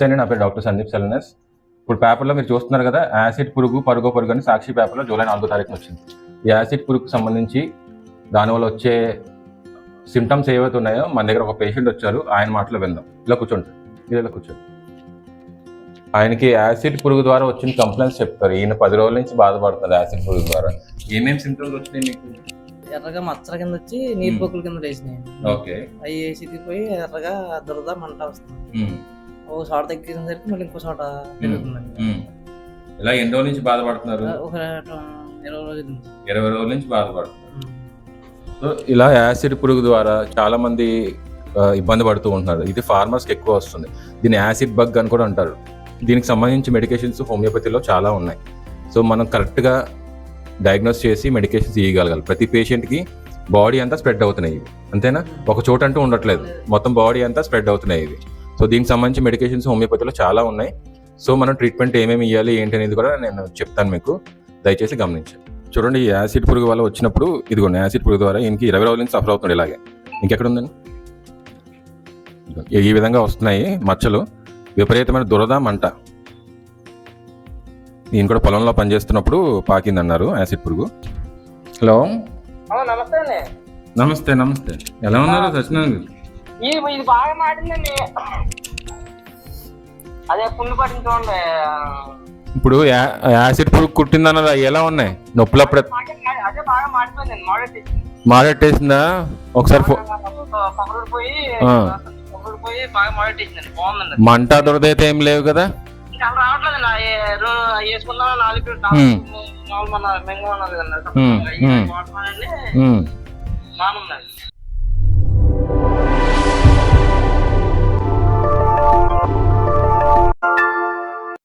అండి, నా పేరు డాక్టర్ సందీప్ సెలనస్. ఇప్పుడు పేపర్లో మీరు చూస్తున్నారు కదా, యాసిడ్ పురుగు పరుగో పురుగు అని సాక్షి పేపర్లో జూలై 4వ తారీఖున వచ్చింది. ఈ యాసిడ్ పురుగుకు సంబంధించి దానివల్ల వచ్చే సిమ్టమ్స్ ఏవైతే ఉన్నాయో మన దగ్గర ఒక పేషెంట్ వచ్చారు, ఆయన మాటలో విందాం. ఇలా కూర్చోండి, ఇలా కూర్చోండి. ఆయనకి యాసిడ్ పురుగు ద్వారా వచ్చిన కంప్లైంట్స్ చెప్తారు. ఈయన 10 రోజుల నుంచి బాధపడుతున్నారు యాసిడ్ పురుగు ద్వారా. ఏమేమి సిమ్టమ్స్ వచ్చినాయి మీకు? ఎర్రగా మచ్చల కింద వచ్చి నీరు పొక్కుల కింద వేసినాయి. ఓకే. అవి వేసిపోయి ఎర్రగా దురద మంట వస్తుంది. ఓ చోట తగ్గించేసరికి మళ్ళీ ఇంకో చోట పెరుగుతుందండి. ఇలా ఎన్ని రోజుల నుంచి బాధపడుతున్నారు? ఒక 20 రోజుల నుంచి. 20 రోజుల నుంచి బాధపడుతున్నారు. సో ఇలా యాసిడ్ పురుగు ద్వారా చాలా మంది ఇబ్బంది పడుతూ ఉంటున్నారు. ఇది ఫార్మర్స్కి ఎక్కువ వస్తుంది. దీన్ని యాసిడ్ బగ్ అని కూడా అంటారు. దీనికి సంబంధించి మెడికేషన్స్ హోమియోపతిలో చాలా ఉన్నాయి. సో మనం కరెక్ట్గా డయాగ్నోస్ చేసి మెడికేషన్స్ ఇవ్వగలగాలి. ప్రతి పేషెంట్కి బాడీ అంతా స్ప్రెడ్ అవుతున్నాయి ఇవి, అంతేనా? ఒక చోట అంటూ ఉండట్లేదు, మొత్తం బాడీ అంతా స్ప్రెడ్ అవుతున్నాయి ఇవి. సో దీనికి సంబంధించి మెడికేషన్స్ హోమియోపతిలో చాలా ఉన్నాయి. సో మనం ట్రీట్మెంట్ ఏమేమి ఇవ్వాలి ఏంటి అనేది కూడా నేను చెప్తాను మీకు, దయచేసి గమనించండి. చూడండి, ఈ యాసిడ్ పురుగు వల్ల వచ్చినప్పుడు ఇదిగోండి, యాసిడ్ పురుగు ద్వారా ఈయనకి 20 రోజుల నుంచి సఫర్ అవుతుంది. ఇలాగే ఇంకెక్కడ ఉందండి, ఈ విధంగా వస్తున్నాయి మచ్చలు, విపరీతమైన దురద మంట. ఈయన కూడా పొలంలో పనిచేస్తున్నప్పుడు పాకిందన్నారు యాసిడ్ పురుగు. హలో, నమస్తే. నమస్తే, ఎలా ఉన్నారు సత్యనారాయణ గారు? ఇది బాగా మాటిందండి, అదే పుండు పట్టించుకోండి. ఇప్పుడు యాసిడ్ పురుగు కుట్టిందన్నారు, ఎలా ఉన్నాయి నొప్పులు? అప్పుడే అదే బాగా మాడిపోయిందండి, మాడెట్టేసిందా? ఒకసారి పోయి బాగా మాడెట్టేసిందండి, బాగుందండి. మంట దురద అయితే ఏం లేవు కదా? ఇంకా రావట్లేదండి, వేసుకున్నా 4 మెంగమన్నారు కదండి, బాగుందండి.